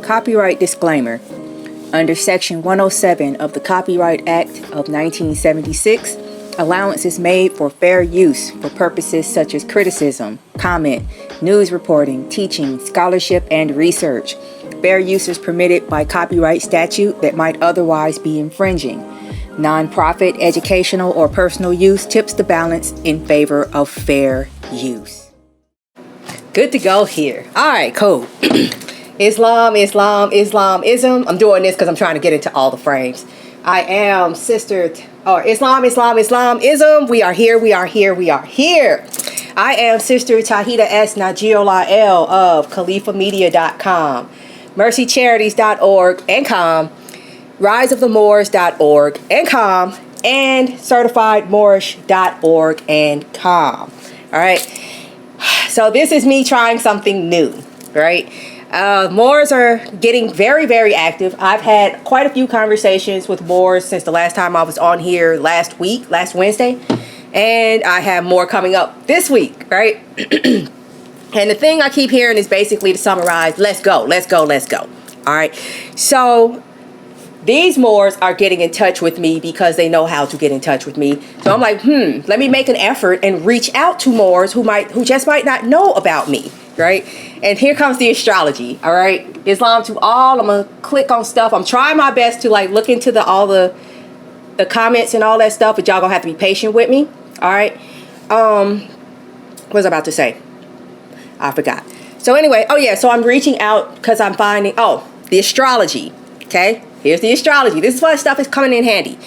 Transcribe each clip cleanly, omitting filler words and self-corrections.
Copyright disclaimer. Under Section 107 of the Copyright Act of 1976, allowance is made for fair use for purposes such as criticism, comment, news reporting, teaching, scholarship, and research. Fair use is permitted by copyright statute that might otherwise be infringing. Non-profit, educational, or personal use tips the balance in favor of fair use. Good to go here. All right, cool. Islamism. I'm doing this because I'm trying to get into all the frames. I am Islamism. We are here. I am Sister Tahita S. Najiola L. of CalifaMedia.com, MercyCharities.org and com, RiseOfTheMoors.org and com, and CertifiedMoorish.org and com. All right. So this is me trying something new, right? Moors are getting very, very active. I've had quite a few conversations with Moors since the last time I was on here last Wednesday. And I have more coming up this week, right? And the thing I keep hearing is basically to summarize, let's go. All right. So these Moors are getting in touch with me because they know how to get in touch with me. So I'm like, let me make an effort and reach out to Moors who just might not know about me. Right? And here comes the astrology. All right. Islam to all. I'm going to click on stuff. I'm trying my best to like look into all the comments and all that stuff, but y'all going to have to be patient with me. All right. What was I about to say? I forgot. So anyway, so I'm reaching out because I'm finding, the astrology. Okay. Here's the astrology. This is why stuff is coming in handy.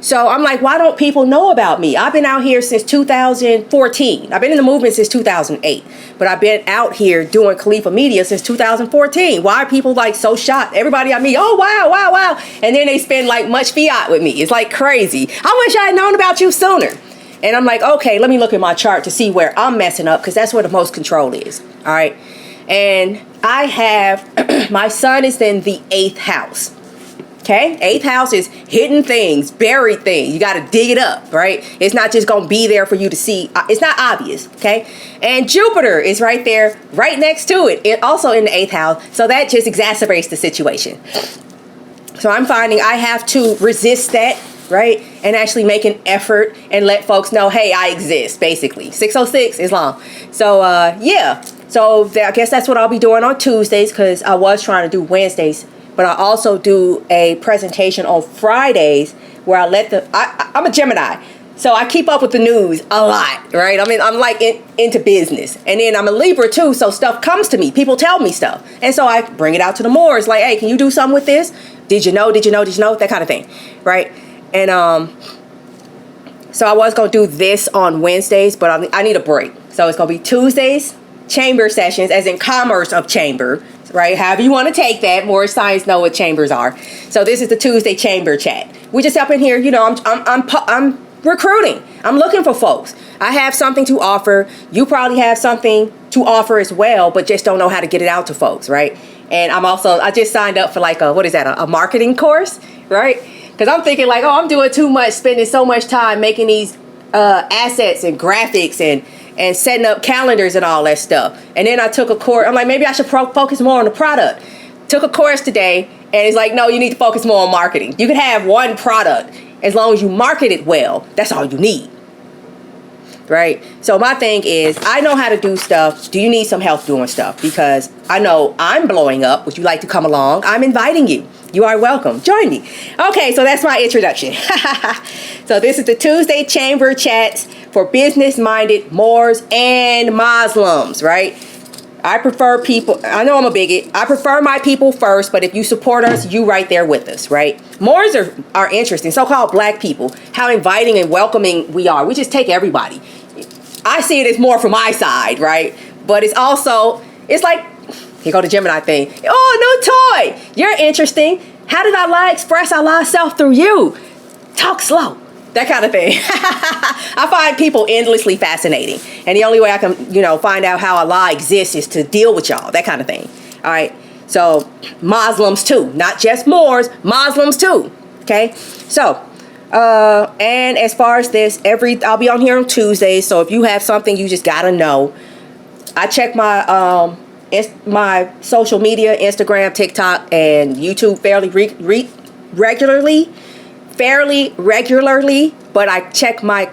So I'm like, why don't people know about me? I've been out here since 2014. I've been in the movement since 2008. But I've been out here doing Califa Media since 2014. Why are people like so shocked? Everybody I meet, oh, wow. And then they spend like much fiat with me. It's like crazy. I wish I had known about you sooner. And I'm like, okay, let me look at my chart to see where I'm messing up because that's where the most control is. All right. And I have, my sun is in the 8th house. Okay, 8th house is hidden things, buried things. You got to dig it up, right? It's not just going to be there for you to see. It's not obvious, okay? And Jupiter is right there, right next to it, also in the 8th house. So that just exacerbates the situation. So I'm finding I have to resist that, right? And actually make an effort and let folks know, hey, I exist, basically. 606 Islam. So, yeah. So I guess that's what I'll be doing on Tuesdays because I was trying to do Wednesdays. But I also do a presentation on Fridays where I let I'm a Gemini. So I keep up with the news a lot, right? I mean, I'm like into business. And then I'm a Libra too, so stuff comes to me. People tell me stuff. And so I bring it out to the Moors like, hey, can you do something with this? Did you know? That kind of thing, right? And so I was going to do this on Wednesdays, but I need a break. So it's going to be Tuesdays, chamber sessions, as in commerce of chamber, right? However you want to take that. Moorish science know what chambers are. So this is the Tuesday chamber chat. We just up in here, I'm recruiting. I'm looking for folks. I have something to offer. You probably have something to offer as well, but just don't know how to get it out to folks, right? And I just signed up for like a marketing course, right? Because I'm thinking like, I'm doing too much, spending so much time making these assets and graphics and setting up calendars and all that stuff. And then I took a course. I'm like, maybe I should focus more on the product. Took a course today, and it's like, no, you need to focus more on marketing. You can have one product as long as you market it well. That's all you need, right? So my thing is, I know how to do stuff. Do you need some help doing stuff? Because I know I'm blowing up. Would you like to come along? I'm inviting you. You are welcome. Join me. Okay, so that's my introduction. So this is the Tuesday Chamber Chats for business-minded Moors and Moslems, right? I prefer people. I know I'm a bigot. I prefer my people first, but if you support us, you right there with us, right? Moors are interesting. So-called black people, how inviting and welcoming we are. We just take everybody. I see it as more from my side, right? But it's like, here go the Gemini thing. Oh, new toy. You're interesting. How did Allah express Allah's self through you? Talk slow. That kind of thing. I find people endlessly fascinating. And the only way I can, find out how Allah exists is to deal with y'all. That kind of thing. All right. So Muslims too. Not just Moors. Muslims too. Okay. So, and as far as this, I'll be on here on Tuesdays. So if you have something you just got to know, I check my my social media, Instagram, TikTok, and YouTube fairly regularly, but I check my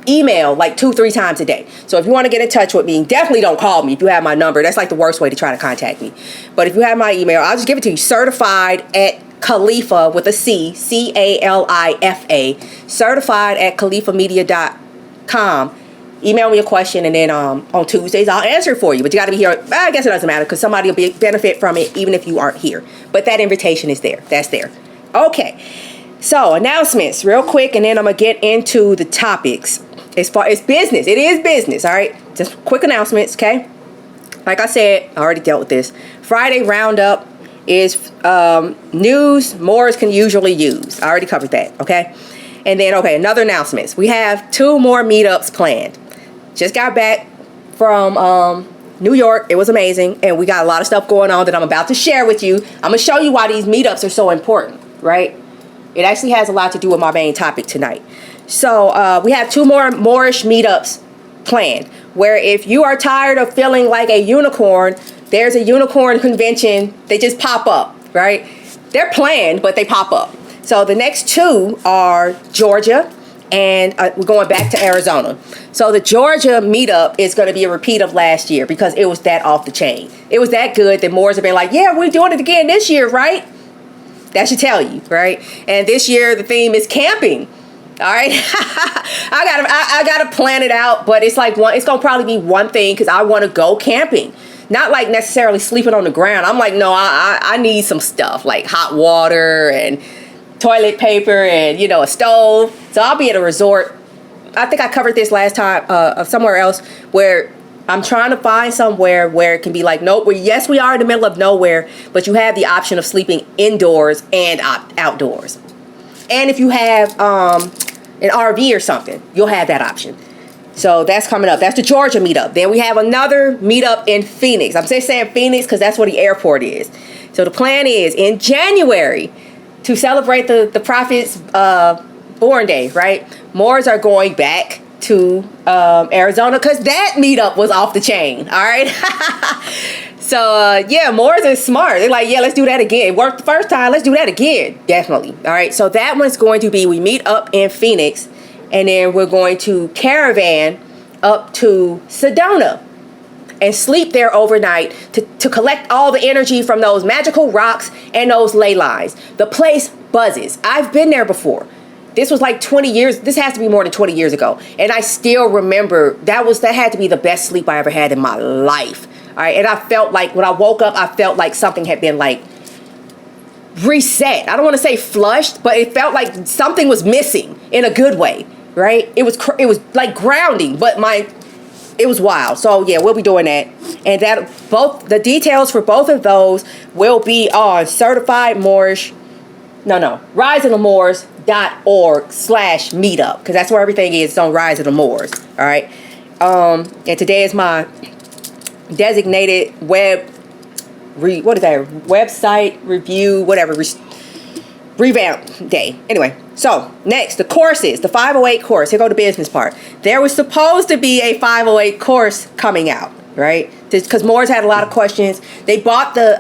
email like 2-3 times a day. So if you want to get in touch with me, definitely don't call me if you have my number. That's like the worst way to try to contact me. But if you have my email, I'll just give it to you. Certified at Califa with a C, Califa, certified at califamedia.com. Email me a question, and then on Tuesdays I'll answer it for you. But you got to be here. I guess it doesn't matter because somebody will benefit from it even if you aren't here. But that invitation is there. That's there. Okay. So announcements real quick, and then I'm going to get into the topics. As far as business, it is business. All right. Just quick announcements. Okay. Like I said, I already dealt with this. Friday roundup is news Moors can usually use. I already covered that. Okay. And then, okay, another announcements. We have 2 more meetups planned. Just got back from New York. It was amazing. And we got a lot of stuff going on that I'm about to share with you. I'm going to show you why these meetups are so important, right? It actually has a lot to do with my main topic tonight. So we have 2 more Moorish meetups planned, where if you are tired of feeling like a unicorn, there's a unicorn convention. They just pop up, right? They're planned, but they pop up. So the next 2 are Georgia, and we're going back to Arizona. So the Georgia meetup is going to be a repeat of last year because it was that off the chain. It was that good that Moors have been like, yeah, we're doing it again this year, right? That should tell you, right? And this year the theme is camping. All right, I gotta plan it out, but it's like it's gonna probably be one thing because I want to go camping. Not like necessarily sleeping on the ground. I'm like, no, I need some stuff like hot water and toilet paper and, you know, a stove. So I'll be at a resort. I think I covered this last time somewhere else where I'm trying to find somewhere where it can be like, nope, yes, we are in the middle of nowhere, but you have the option of sleeping indoors and outdoors. And if you have an RV or something, you'll have that option. So that's coming up. That's the Georgia meetup. Then we have another meetup in Phoenix. I'm just saying Phoenix because that's where the airport is. So the plan is in January to celebrate the Prophet's Born Day, right? Moors are going back to Arizona because that meetup was off the chain. All right. So yeah, Moors is smart. They're like, yeah, let's do that again. It worked the first time. Let's do that again. Definitely. All right. So that one's going to be, we meet up in Phoenix, and then we're going to caravan up to Sedona and sleep there overnight to collect all the energy from those magical rocks and those ley lines. The place buzzes. I've been there before. This was like 20 years. This has to be more than 20 years ago. And I still remember that had to be the best sleep I ever had in my life. All right. And I felt like when I woke up, I felt like something had been like reset. I don't want to say flushed, but it felt like something was missing in a good way. Right. It was like grounding, but it was wild. So yeah, we'll be doing that. And both the details for both of those will be on riseofthemoors.org/meetup, because that's where everything is. It's on Rise of the Moors. All right. And today is my designated website review, whatever, revamp day. Anyway, so next, the courses, the 508 course. Here go the business part. There was supposed to be a 508 course coming out, right? Because Moors had a lot of questions. They bought the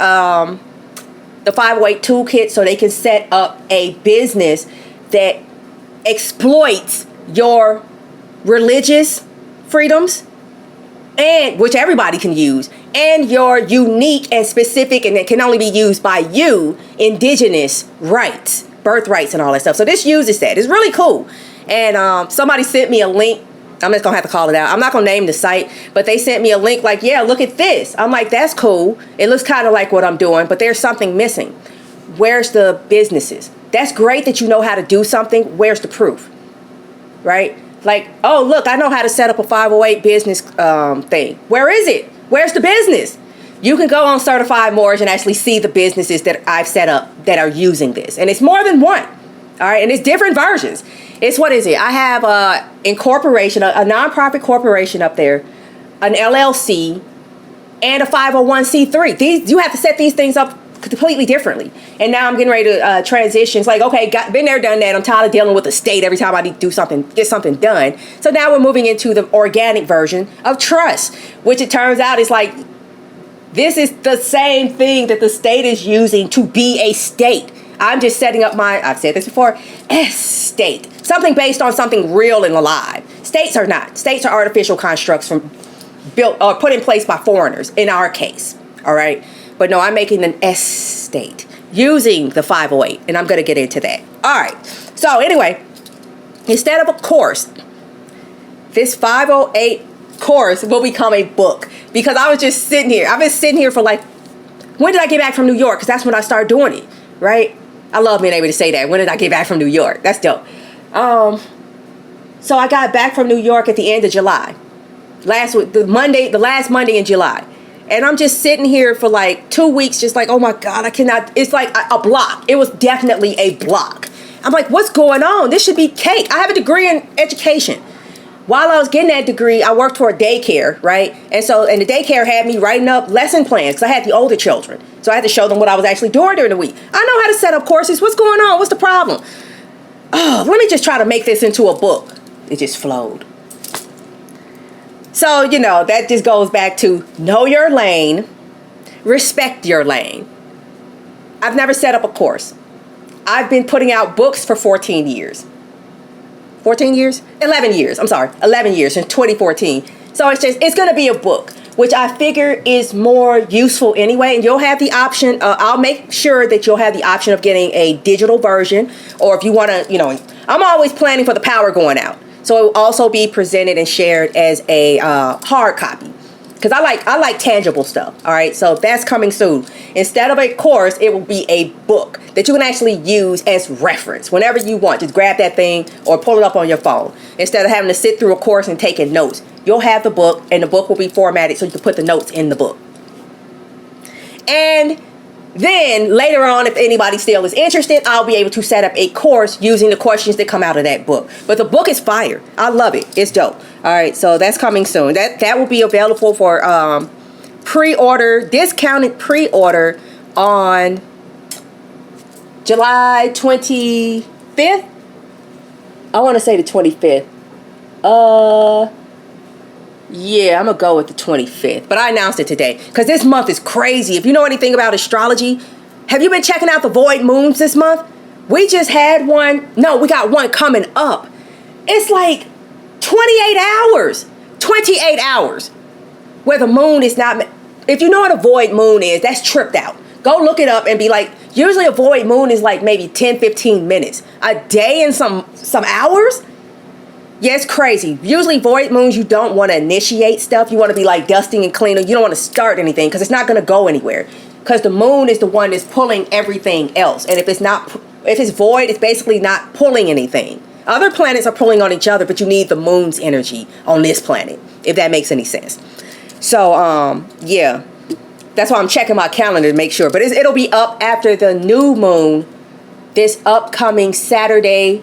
508 toolkit so they can set up a business that exploits your religious freedoms, and which everybody can use, and your unique and specific, and it can only be used by you, indigenous rights, birthrights, and all that stuff. So this uses that. It's really cool. And somebody sent me a link. I'm just gonna have to call it out. I'm not gonna name the site, but they sent me a link like, yeah, look at this. I'm like, that's cool. It looks kind of like what I'm doing, but there's something missing. Where's the businesses? That's great that you know how to do something. Where's the proof? Right? Like, oh, look, I know how to set up a 508 business thing. Where is it? Where's the business? You can go on Certified Moorish and actually see the businesses that I've set up that are using this. And it's more than one. All right. And it's different versions. It's, what is it? I have a nonprofit corporation up there, an LLC, and a 501c3. You have to set these things up completely differently. And now I'm getting ready to transition. It's like, okay, been there, done that. I'm tired of dealing with the state every time I need to do something, get something done. So now we're moving into the organic version of trust, which it turns out is like This is the same thing that the state is using to be a state. I'm just setting up I've said this before, state. Something based on something real and alive. States are not. States are artificial constructs built or put in place by foreigners, in our case. All right? But no, I'm making an state using the 508, and I'm going to get into that. All right. So anyway, instead of a course, this 508 course will become a book, because I was just sitting here. I've been sitting here for like, when did I get back from New York? Because that's when I started doing it, right? I love being able to say that. When did I get back from New York? That's dope. So I got back from New York at the end of July. The last Monday in July. And I'm just sitting here for like 2 weeks, just like, oh my God, I cannot. It's like a block. It was definitely a block. I'm like, what's going on? This should be cake. I have a degree in education. While I was getting that degree, I worked for a daycare, right? And the daycare had me writing up lesson plans because I had the older children. So I had to show them what I was actually doing during the week. I know how to set up courses. What's going on? What's the problem? Oh, let me just try to make this into a book. It just flowed. So, that just goes back to know your lane, respect your lane. I've never set up a course. I've been putting out books for 14 years. 14 years? 11 years. I'm sorry. 11 years since 2014. So it's going to be a book, which I figure is more useful anyway. And you'll have the option. I'll make sure that you'll have the option of getting a digital version. Or if you want to, I'm always planning for the power going out. So it will also be presented and shared as a hard copy. Because I like tangible stuff. All right. So that's coming soon. Instead of a course, it will be a book that you can actually use as reference whenever you want. Just grab that thing or pull it up on your phone. Instead of having to sit through a course and taking notes, you'll have the book, and the book will be formatted so you can put the notes in the book. And then later on, if anybody still is interested, I'll be able to set up a course using the questions that come out of that book. But the book is fire. I love it. It's dope. All right, so that's coming soon. That will be available for pre-order, discounted pre-order on July 25th. I want to say the 25th. Yeah, I'm going to go with the 25th. But I announced it today because this month is crazy. If you know anything about astrology, have you been checking out the void moons this month? We just had one. No, we got one coming up. It's like 28 hours. 28 hours where the moon is not. If you know what a void moon is, that's tripped out. Go look it up and be like, usually a void moon is like maybe 10, 15 minutes. A day and some hours? Yeah, it's crazy. Usually void moons, you don't want to initiate stuff. You want to be like dusting and cleaning. You don't want to start anything because it's not going to go anywhere. Because the moon is the one that's pulling everything else. And if it's void, it's basically not pulling anything. Other planets are pulling on each other, but you need the moon's energy on this planet, if that makes any sense. So, yeah. That's why I'm checking my calendar to make sure. But it'll be up after the new moon this upcoming Saturday,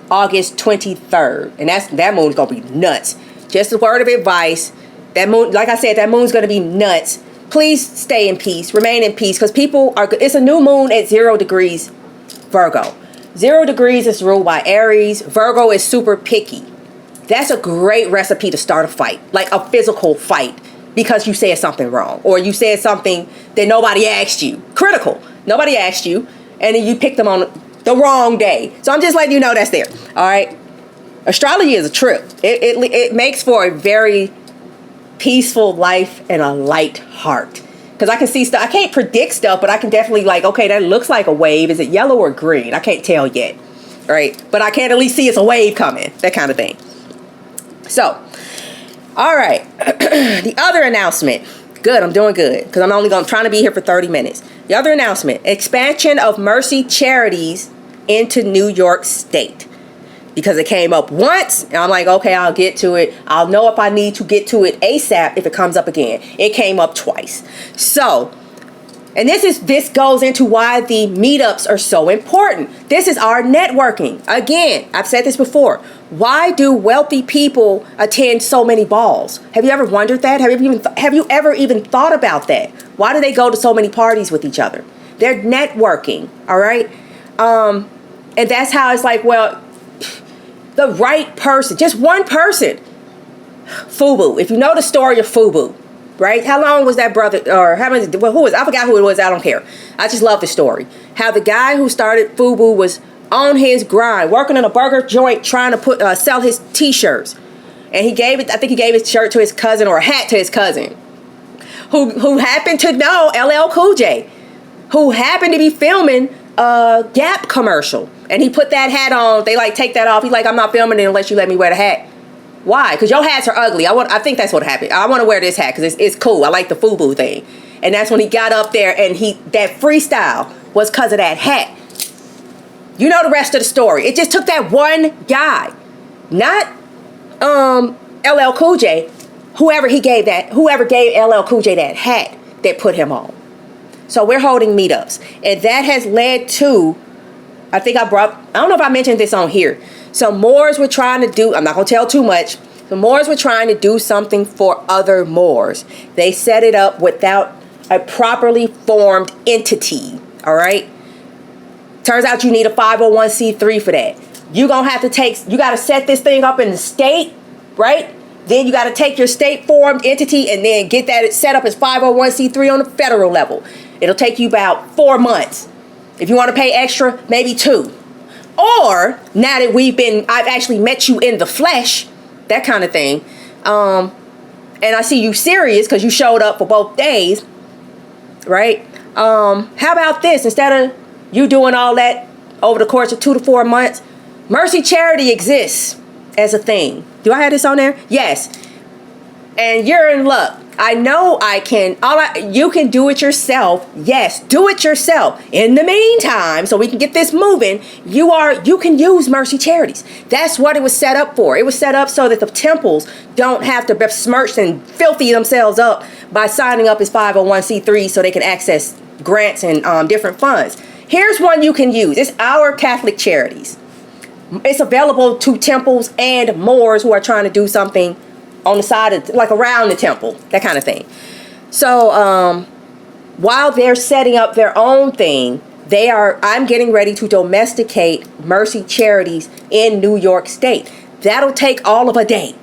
August 23rd. And that moon's going to be nuts. Just a word of advice. That moon, like I said, that moon's going to be nuts. Please stay in peace. Remain in peace. Because it's a new moon at 0 degrees Virgo. 0 degrees is ruled by Aries. Virgo is super picky. That's a great recipe to start a fight. Like a physical fight. Because you said something wrong. Or you said something that nobody asked you. Critical. Nobody asked you. And then you picked them on the wrong day. So I'm just letting you know that's there. All right. Astrology is a trip. It makes for a very peaceful life and a light heart. Because I can see stuff. I can't predict stuff, but I can definitely okay, that looks like a wave. Is it yellow or green? I can't tell yet. All right. But I can at least see it's a wave coming. That kind of thing. So, all right. The other announcement. Good. I'm doing good. Because I'm trying to be here for 30 minutes. The other announcement. Expansion of Mercy Charities into New York State. Because it came up once. And I'm like, okay, I'll get to it. I'll know if I need to get to it ASAP if it comes up again. It came up twice. So, and this goes into why the meetups are so important. This is our networking. Again, I've said this before. Why do wealthy people attend so many balls? Have you ever wondered that? Have you ever even thought about that? Why do they go to so many parties with each other? They're networking, all right? And that's how it's like, well, the right person, just one person. FUBU. If you know the story of FUBU, right? How long was that brother, or how many, well, who was, I forgot who it was, I don't care. I just love the story. How the guy who started FUBU was on his grind, working in a burger joint, trying to sell his t-shirts. And he gave it, I think he gave his shirt to his cousin, or a hat to his cousin, who happened to know LL Cool J, who happened to be filming a Gap commercial. And he put that hat on. They like, take that off. He's like, I'm not filming it unless you let me wear the hat. Why? Because your hats are ugly. I think that's what happened. I want to wear this hat because it's cool. I like the FUBU thing. And that's when he got up there, and that freestyle was because of that hat. You know the rest of the story. It just took that one guy, not LL Cool J, whoever gave LL Cool J that hat, that put him on. So we're holding meetups, and that has led to, I don't know if I mentioned this on here. So Moors were trying to do, I'm not going to tell too much. The Moors were trying to do something for other Moors. They set it up without a properly formed entity. All right. Turns out you need a 501c3 for that. You got to set this thing up in the state, right? Then you got to take your state formed entity and then get that set up as 501c3 on the federal level. It'll take you about 4 months. If you want to pay extra, maybe 2. Or now that I've actually met you in the flesh, that kind of thing. And I see you serious because you showed up for both days, right? How about this? Instead of you doing all that over the course of 2 to 4 months, Mercy Charity exists as a thing. Do I have this on there? Yes. And you're in luck. I know I can. You can do it yourself. Yes, do it yourself. In the meantime, so we can get this moving, you can use Mercy Charities. That's what it was set up for. It was set up so that the temples don't have to besmirch and filthy themselves up by signing up as 501c3 so they can access grants and different funds. Here's one you can use. It's Our Catholic Charities. It's available to temples and Moors who are trying to do something on the side of, like, around the temple, that kind of thing. So while they're setting up their own thing, I'm getting ready to domesticate Mercy Charities in New York State. That'll take all of a day.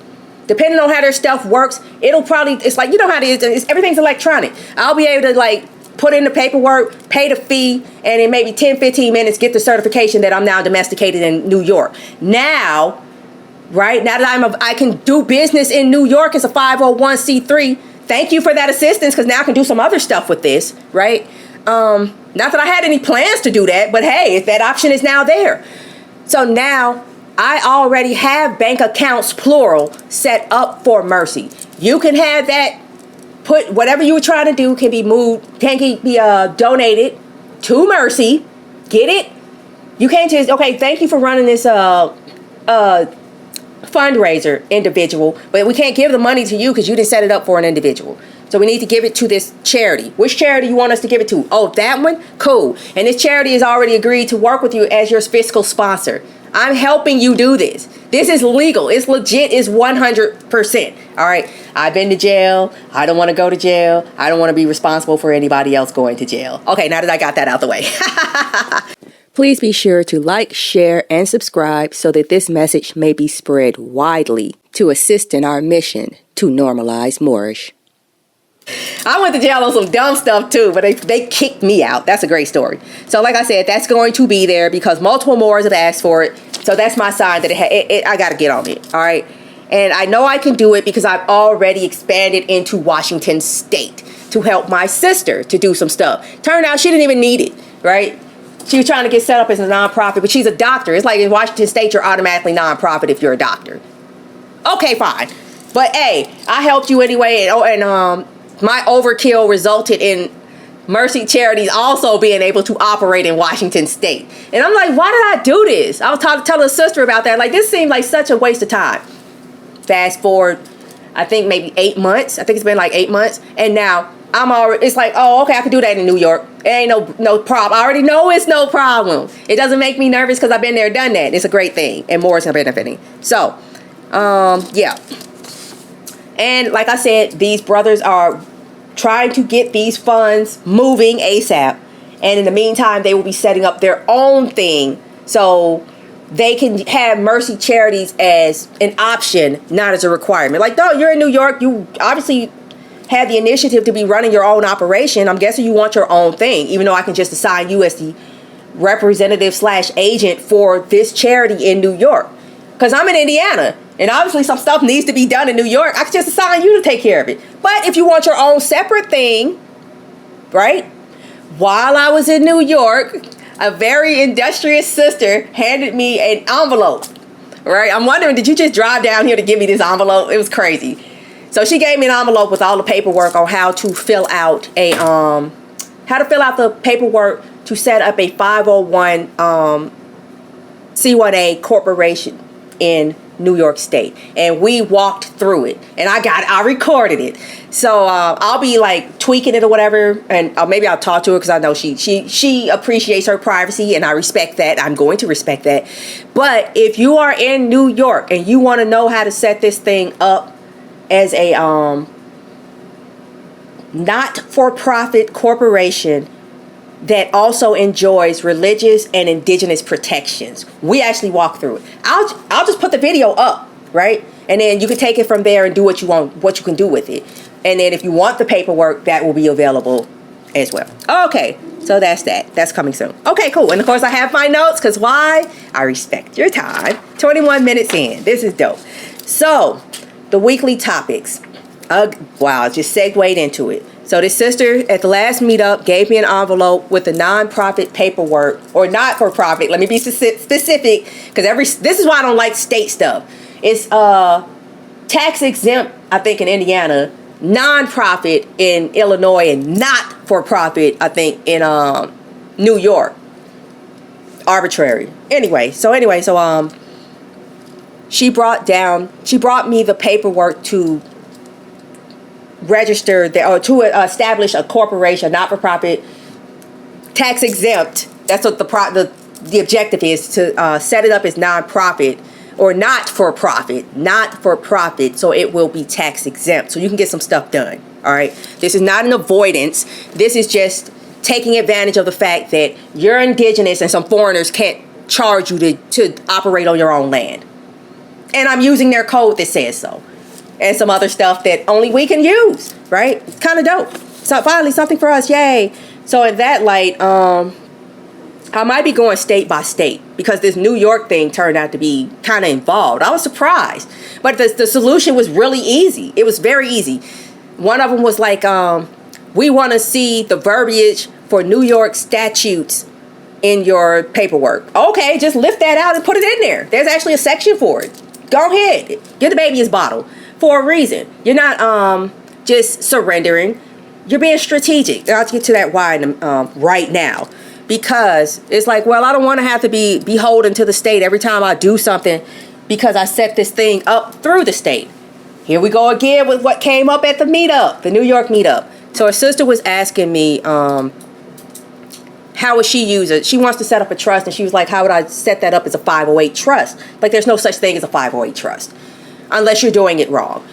Depending on how their stuff works, it's like, you know how it is, everything's electronic. I'll be able to, like, put in the paperwork, pay the fee, and in maybe 10, 15 minutes get the certification that I'm now domesticated in New York. Now, right, now that I can do business in New York as a 501c3, thank you for that assistance, because now I can do some other stuff with this, right? Not that I had any plans to do that, but hey, that option is now there. So now I already have bank accounts, plural, set up for Mercy. You can have that. Put whatever you were trying to do can be donated to Mercy. Get it? You can't just, okay, thank you for running this fundraiser, individual, but we can't give the money to you because you didn't set it up for an individual. So we need to give it to this charity. Which charity you want us to give it to? Oh, that one? Cool. And this charity has already agreed to work with you as your fiscal sponsor. I'm helping you do this. This is legal. It's legit. It's 100%. All right. I've been to jail. I don't want to go to jail. I don't want to be responsible for anybody else going to jail. Okay, now that I got that out the way. Please be sure to like, share, and subscribe so that this message may be spread widely to assist in our mission to normalize Moorish. I went to jail on some dumb stuff too, but they kicked me out. That's a great story. So like I said, that's going to be there because multiple Moors have asked for it. So that's my sign that I got to get on it. All right. And I know I can do it because I've already expanded into Washington State to help my sister to do some stuff. Turned out she didn't even need it. Right. She was trying to get set up as a nonprofit, but she's a doctor. It's like in Washington State, you're automatically nonprofit if you're a doctor. Okay, fine. But hey, I helped you anyway. And my overkill resulted in Mercy Charities also being able to operate in Washington State. And I'm like, why did I do this? I was telling a sister about that. Like, this seemed like such a waste of time. Fast forward, I think maybe 8 months. I think it's been like 8 months. And now it's like, oh, okay, I can do that in New York. It ain't no problem. I already know it's no problem. It doesn't make me nervous because I've been there, done that. It's a great thing. And more is benefiting. So, yeah. And like I said, these brothers are trying to get these funds moving ASAP. And in the meantime, they will be setting up their own thing so they can have Mercy Charities as an option, not as a requirement. Like, no, you're in New York. You obviously have the initiative to be running your own operation, I'm guessing you want your own thing, even though I can just assign you as the representative / agent for this charity in New York. Because I'm in Indiana, and obviously some stuff needs to be done in New York. I can just assign you to take care of it. But if you want your own separate thing, right? While I was in New York, a very industrious sister handed me an envelope, right? I'm wondering, did you just drive down here to give me this envelope? It was crazy. So she gave me an envelope with all the paperwork on how to fill out the paperwork to set up a 501 C1A corporation in New York State. And we walked through it, and I recorded it. So I'll be like tweaking it or whatever, and maybe I'll talk to her because I know she appreciates her privacy, and I respect that. I'm going to respect that. But if you are in New York and you want to know how to set this thing up as a not-for-profit corporation that also enjoys religious and indigenous protections, we actually walk through it. I'll just put the video up, right? And then you can take it from there and do what you want, what you can do with it. And then if you want the paperwork, that will be available as well. Okay, so that's that. That's coming soon. Okay, cool. And of course I have my notes, because why? I respect your time. 21 minutes in. This is dope. So, the weekly topics. Wow, I just segued into it. So this sister at the last meetup gave me an envelope with the nonprofit paperwork, or not for profit. Let me be specific, because this is why I don't like state stuff. It's tax exempt, I think, in Indiana, nonprofit in Illinois, and not for profit, I think, in New York. Arbitrary. So she brought me the paperwork to register to establish a corporation, not for profit, tax exempt. That's what the objective is, to set it up as nonprofit or not for profit, so it will be tax exempt, so you can get some stuff done. All right, this is not an avoidance. This is just taking advantage of the fact that you're indigenous and some foreigners can't charge you to operate on your own land. And I'm using their code that says so. And some other stuff that only we can use, right? It's kind of dope. So finally, something for us, yay. So in that light, I might be going state by state, because this New York thing turned out to be kind of involved. I was surprised. But the solution was really easy. It was very easy. One of them was like, we want to see the verbiage for New York statutes in your paperwork. Okay, just lift that out and put it in there. There's actually a section for it. Go ahead. Give the baby his bottle. For a reason. You're not just surrendering. You're being strategic. I'll get to that why right now. Because it's like, well, I don't want to have to be beholden to the state every time I do something, because I set this thing up through the state. Here we go again with what came up at the meetup, the New York meetup. So her sister was asking me, how would she use it? She wants to set up a trust, and she was like, how would I set that up as a 508 trust? Like, there's no such thing as a 508 trust, unless you're doing it wrong.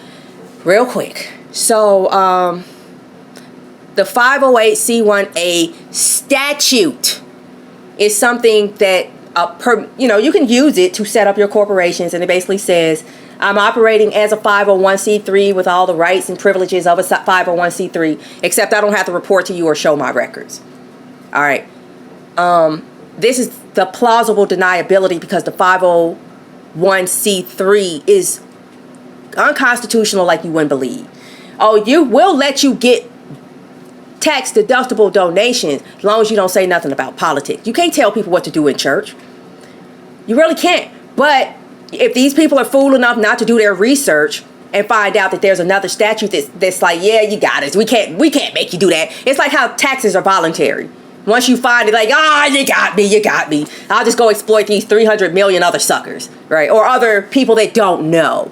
Real quick. So, the 508c1a statute is something that, you can use it to set up your corporations. And it basically says, I'm operating as a 501c3 with all the rights and privileges of a 501c3, except I don't have to report to you or show my records. All right. This is the plausible deniability, because the 501c3 is unconstitutional like you wouldn't believe. Oh, you will let you get tax deductible donations as long as you don't say nothing about politics. You can't tell people what to do in church. You really can't. But if these people are fool enough not to do their research and find out that there's another statute that's like, yeah, you got it. We can't make you do that. It's like how taxes are voluntary. Once you find it, like, you got me. I'll just go exploit these 300 million other suckers, right? Or other people that don't know.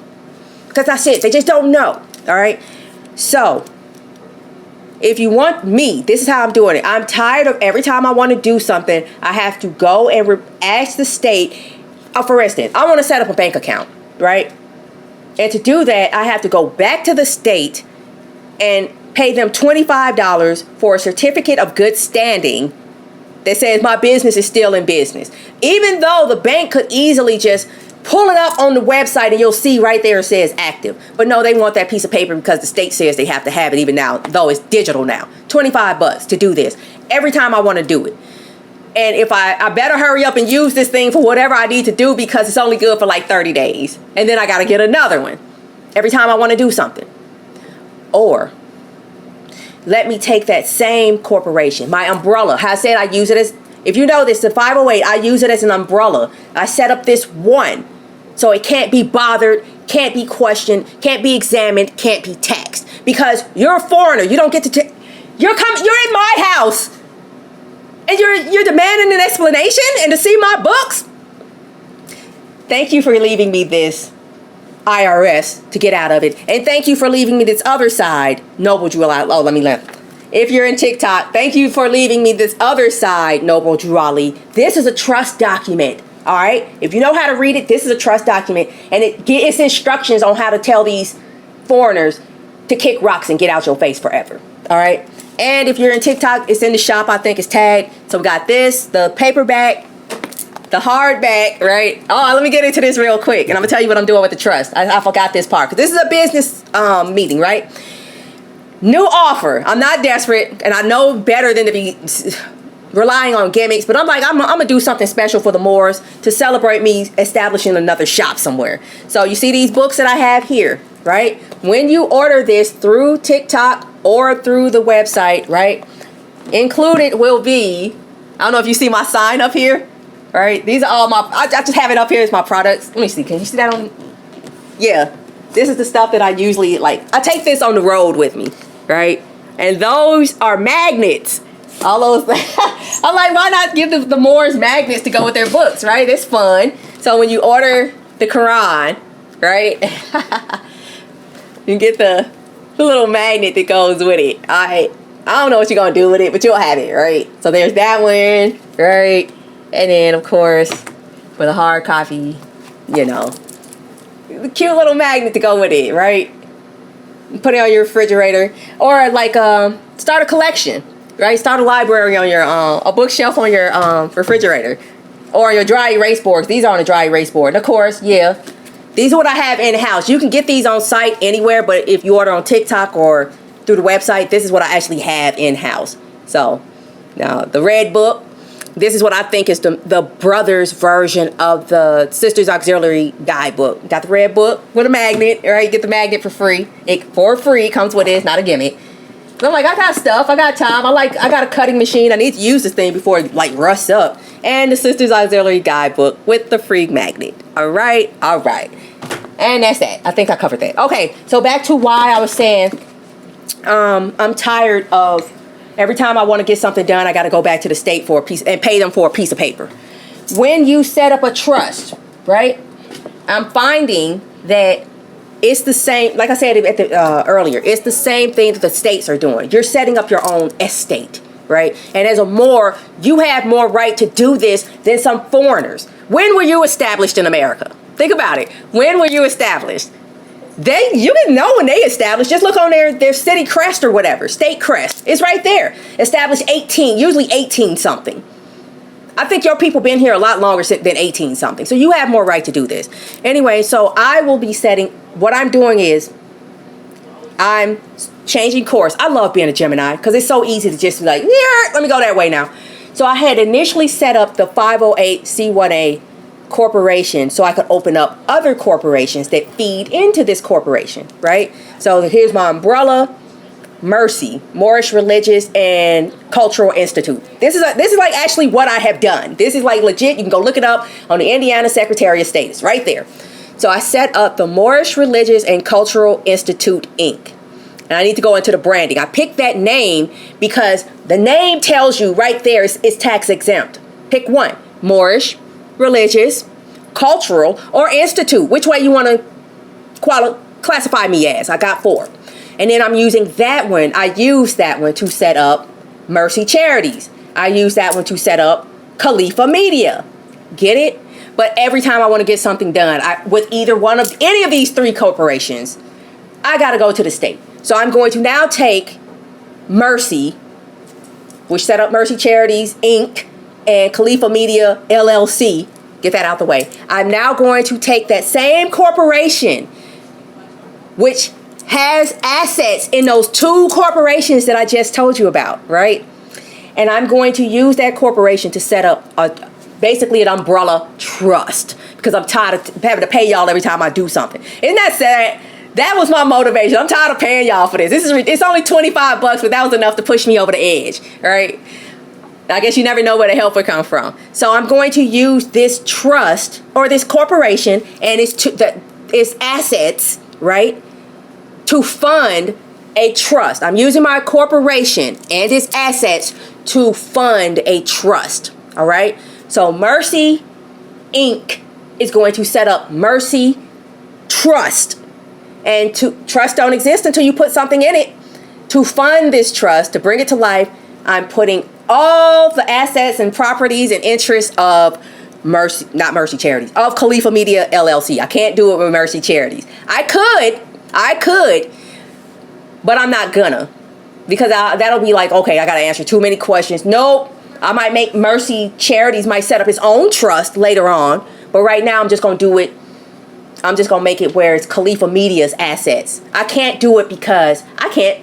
Because that's it. They just don't know. All right. So, if you want me, this is how I'm doing it. I'm tired of every time I want to do something, I have to go and ask the state. For instance, I want to set up a bank account, right? And to do that, I have to go back to the state and pay them $25 for a certificate of good standing that says my business is still in business. Even though the bank could easily just pull it up on the website and you'll see right there it says active. But no, they want that piece of paper because the state says they have to have it even now, though it's digital now. $25 to do this every time I want to do it. And if I better hurry up and use this thing for whatever I need to do, because it's only good for like 30 days. And then I got to get another one every time I want to do something. Or let me take that same corporation, my umbrella. How I said I use it as, if you know this, the 508, I use it as an umbrella. I set up this one so it can't be bothered, can't be questioned, can't be examined, can't be taxed. Because you're a foreigner. You don't get to, you're in my house. And you're demanding an explanation and to see my books? Thank you for leaving me this IRS to get out of it. And thank you for leaving me this other side, Noble Jewelry. Oh, let me let. If you're in TikTok, thank you for leaving me this other side, Noble Jewelry. This is a trust document. All right. If you know how to read it, this is a trust document. And it's instructions on how to tell these foreigners to kick rocks and get out your face forever. All right. And if you're in TikTok, it's in the shop. I think it's tagged. So we got this, the paperback, the hardback, right? Oh, let me get into this real quick. And I'm going to tell you what I'm doing with the trust. I forgot this part because this is a business meeting, right? New offer. I'm not desperate. And I know better than to be relying on gimmicks. But I'm like, I'm going to do something special for the Moors to celebrate me establishing another shop somewhere. So you see these books that I have here, right? When you order this through TikTok or through the website, right, included will be, I don't know if you see my sign up here, right? These are all my, I just have it up here as my products. Let me see, can you see that on? Yeah, this is the stuff that I usually like. I take this on the road with me, right? And those are magnets. All those things. I'm like, why not give the Moors magnets to go with their books, right? It's fun. So when you order the Koran, right, you get the little magnet that goes with it. I don't know what you're gonna do with it, but you'll have it, right? So there's that one, right? And then of course for the hard copy, you know, the cute little magnet to go with it, right? Put it on your refrigerator, or like start a collection, right? Start a library on your a bookshelf on your refrigerator, or your dry erase boards. These are on a dry erase board, and of course, yeah. These are what I have in-house. You can get these on site anywhere, but if you order on TikTok or through the website, this is what I actually have in-house. So, now, the red book, this is what I think is the brothers' version of the Sisters Auxiliary guidebook. Got the red book with a magnet, right? Get the magnet for free. For free, comes with it. It's not a gimmick. So I'm like, I got stuff. I got time. I got a cutting machine. I need to use this thing before it, like, rusts up. And the Sisters Auxiliary guidebook with the free magnet. All right. All right. And that's that. I think I covered that. Okay. So back to why I was saying I'm tired of every time I want to get something done, I got to go back to the state for a piece and pay them for a piece of paper. When you set up a trust, right, I'm finding that it's the same, like I said at the, earlier, it's the same thing that the states are doing. You're setting up your own estate, right? And as a Moor, you have more right to do this than some foreigners. When were you established in America? Think about it. When were you established? You didn't know when they established. Just look on their city crest or whatever, state crest. It's right there. Established 18, usually 18 something. I think your people been here a lot longer than 18 something. So you have more right to do this. Anyway, so I will be setting, what I'm doing is I'm changing course. I love being a Gemini because it's so easy to just be like, yeah, let me go that way now. So I had initially set up the 508c1a corporation so I could open up other corporations that feed into this corporation, right? So here's my umbrella. Mercy, Moorish Religious and Cultural Institute. This is like actually what I have done. This is like legit. You can go look it up on the Indiana Secretary of State. It's right there. So I set up the Moorish Religious and Cultural Institute, Inc. And I need to go into the branding. I picked that name because the name tells you right there it's tax exempt. Pick one. Moorish, Religious, Cultural, or Institute. Which way you want to classify me as. I got 4. And then I'm using that one. I use that one to set up Mercy Charities. I use that one to set up Califa Media. Get it? But every time I want to get something done with either one of any of these 3 corporations, I got to go to the state. So I'm going to now take Mercy, which set up Mercy Charities, Inc., and Califa Media, LLC, Get that out the way. I'm now going to take that same corporation, which has assets in those 2 corporations that I just told you about, right? And I'm going to use that corporation to set up basically an umbrella trust, because I'm tired of having to pay y'all every time I do something. Isn't that sad? That was my motivation. I'm tired of paying y'all for this. It's only $25, but that was enough to push me over the edge, right? I guess you never know where the help would come from. So I'm going to use this trust or this corporation and its assets, right, to fund a trust. I'm using my corporation and its assets to fund a trust. All right. So Mercy Inc. is going to set up Mercy Trust. And trust don't exist until you put something in it. To fund this trust, to bring it to life, I'm putting all the assets and properties and interests of of Califa Media LLC. I can't do it with Mercy Charities. I could, but I'm not gonna, because that'll be like, okay, I gotta answer too many questions. Nope. I might make Mercy Charities might set up its own trust later on, but right now I'm just gonna do it. I'm just gonna make it where it's Califa Media's assets. I can't do it because I can't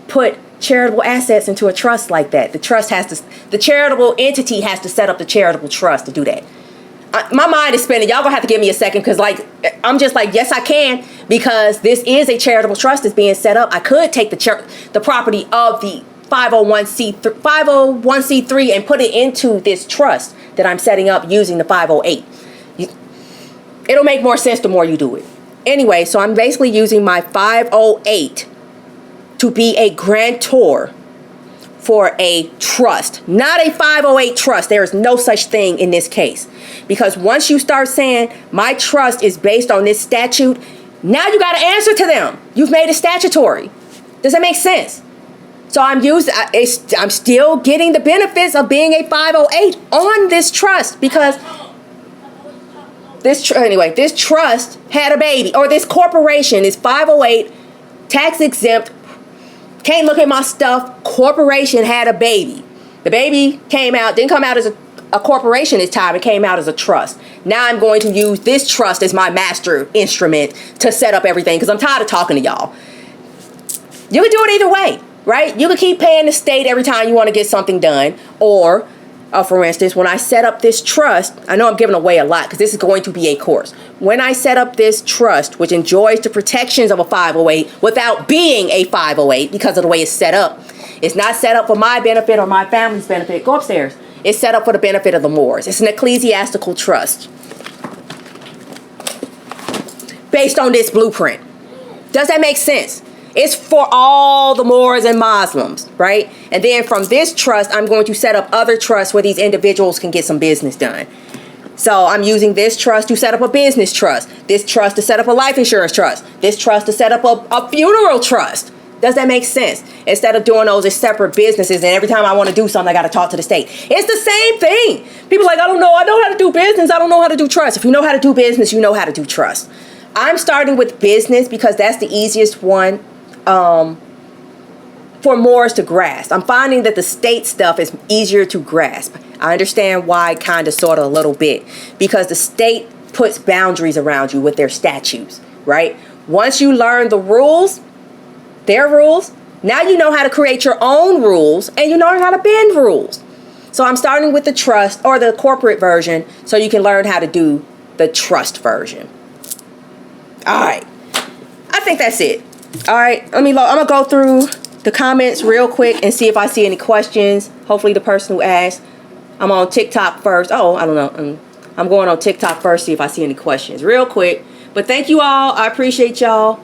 put charitable assets into a trust like that. The charitable entity has to set up the charitable trust to do that. My mind is spinning. Y'all gonna have to give me a second, because I'm just like, yes, I can, because this is a charitable trust that's being set up. I could take the property of the 501c3 and put it into this trust that I'm setting up using the 508. It'll make more sense the more you do it. Anyway, so I'm basically using my 508 to be a grantor for a trust, not a 508 trust. There is no such thing in this case, because once you start saying my trust is based on this statute, now you got to answer to them. You've made it statutory. Does that make sense? So I'm still getting the benefits of being a 508 on this trust, because this trust had a baby, or this corporation is 508, tax exempt, can't look at my stuff, corporation had a baby. The baby didn't come out as a corporation this time, it came out as a trust. Now I'm going to use this trust as my master instrument to set up everything, because I'm tired of talking to y'all. You can do it either way, right? You can keep paying the state every time you want to get something done, or for instance, when I set up this trust, I know I'm giving away a lot because this is going to be a course. When I set up this trust, which enjoys the protections of a 508 without being a 508 because of the way it's set up, it's not set up for my benefit or my family's benefit. Go upstairs. It's set up for the benefit of the Moors. It's an ecclesiastical trust based on this blueprint. Does that make sense? It's for all the Moors and Moslems, right? And then from this trust, I'm going to set up other trusts where these individuals can get some business done. So I'm using this trust to set up a business trust, this trust to set up a life insurance trust, this trust to set up a funeral trust. Does that make sense? Instead of doing those as separate businesses, and every time I want to do something, I got to talk to the state. It's the same thing. People are like, I don't know. I know how to do business. I don't know how to do trust. If you know how to do business, you know how to do trust. I'm starting with business because that's the easiest one for Moors to grasp. I'm finding that the state stuff is easier to grasp. I understand why, kind of, sort of, a little bit, because the state puts boundaries around you with their statutes, right? Once you learn the rules, their rules, now you know how to create your own rules, and you know how to bend rules. So I'm starting with the trust or the corporate version so you can learn how to do the trust version. All right. I think that's it. All right. I'm going to go through the comments real quick and see if I see any questions. Hopefully the person who asked. I'm on TikTok first. Oh, I don't know. I'm going on TikTok first, see if I see any questions real quick. But thank you all. I appreciate y'all.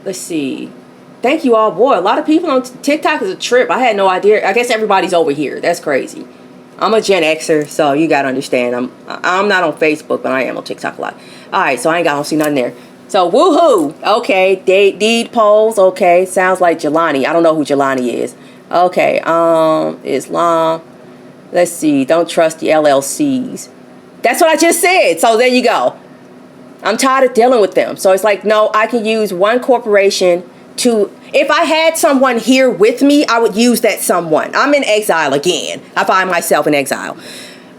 Let's see. Thank you all. Boy, a lot of people on TikTok is a trip. I had no idea. I guess everybody's over here. That's crazy. I'm a Gen Xer, so you got to understand. I'm not on Facebook, but I am on TikTok a lot. All right, so I don't see nothing there. So, woohoo. Okay, deed polls. Okay, sounds like Jelani. I don't know who Jelani is. Okay, Islam. Let's see. Don't trust the LLCs. That's what I just said. So, there you go. I'm tired of dealing with them. So, it's like, no, I can use one corporation to... If I had someone here with me, I would use that someone. I'm in exile again. I find myself in exile.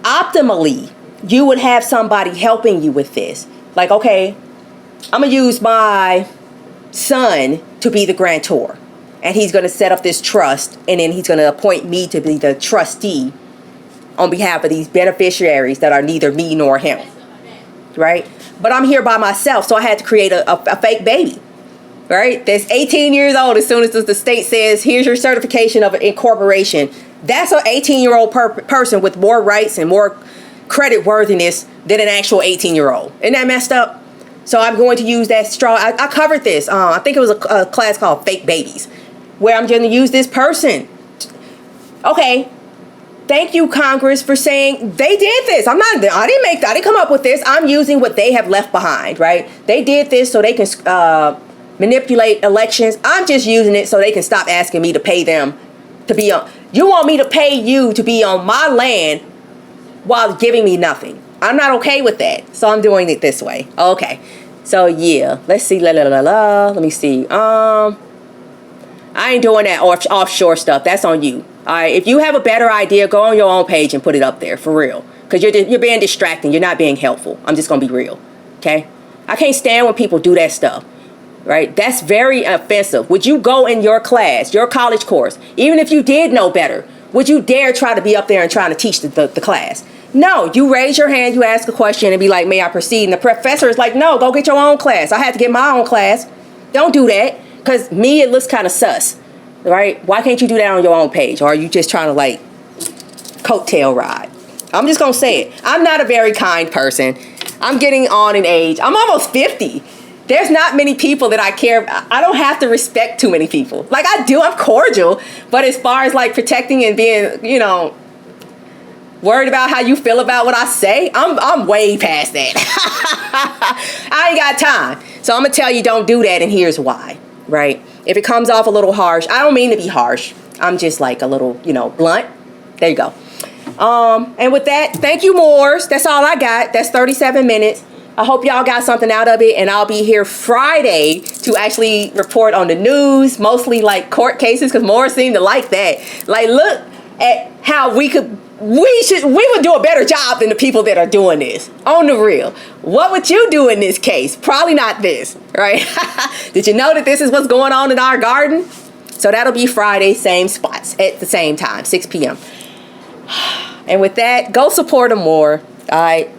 optimally, you would have somebody helping you with this. Like, okay, I'm going to use my son to be the grantor. And he's going to set up this trust. And then he's going to appoint me to be the trustee on behalf of these beneficiaries that are neither me nor him. Right? But I'm here by myself. So I had to create a fake baby. Right? That's 18 years old as soon as the state says, here's your certification of incorporation. That's an 18-year-old person with more rights and more credit worthiness than an actual 18-year-old. Isn't that messed up? So I'm going to use that straw. I covered this. I think it was a class called Fake Babies, where I'm going to use this person. Okay. Thank you, Congress, for saying they did this. I didn't come up with this. I'm using what they have left behind, right? They did this so they can manipulate elections. I'm just using it so they can stop asking me to pay them to be on. You want me to pay you to be on my land while giving me nothing. I'm not okay with that. So I'm doing it this way. Okay. So yeah, let's see. Let me see. I ain't doing that offshore stuff. That's on you. All right. If you have a better idea, go on your own page and put it up there for real. Because you're being distracting. You're not being helpful. I'm just going to be real. Okay. I can't stand when people do that stuff. Right? That's very offensive. Would you go in your class, your college course, even if you did know better, would you dare try to be up there and trying to teach the class? No, you raise your hand, you ask a question and be like, may I proceed? And the professor is like, no, go get your own class. I had to get my own class. Don't do that. Because me, it looks kind of sus. Right? Why can't you do that on your own page? Or are you just trying to like coattail ride? I'm just going to say it. I'm not a very kind person. I'm getting on in age. I'm almost 50. There's not many people that I care. I don't have to respect too many people. Like I do, I'm cordial. But as far as like protecting and being, worried about how you feel about what I say, I'm way past that. I ain't got time. So I'm going to tell you don't do that, and here's why, right? If it comes off a little harsh, I don't mean to be harsh. I'm just like a little, blunt. There you go. And with that, thank you, Moors. That's all I got. That's 37 minutes. I hope y'all got something out of it, and I'll be here Friday to actually report on the news, mostly like court cases, because Moors seem to like that. Like, look at how we would do a better job than the people that are doing this. On the real. What would you do in this case? Probably not this, right? Did you know that this is what's going on in our garden? So that'll be Friday, same spots at the same time, 6 p.m. And with that, go support them more. All right.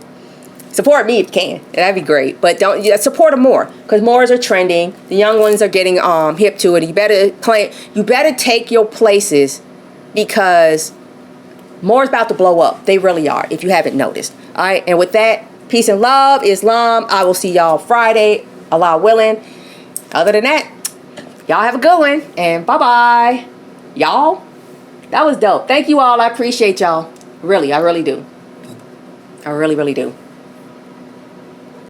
Support me if you can. That'd be great. But don't support them more, because Moors are trending. The young ones are getting hip to it. You better take your places, because Moors about to blow up. They really are, if you haven't noticed. All right. And with that, peace and love, Islam. I will see y'all Friday, Allah willing. Other than that, y'all have a good one, and bye-bye. Y'all, that was dope. Thank you all. I appreciate y'all. Really, I really do. I really, really do.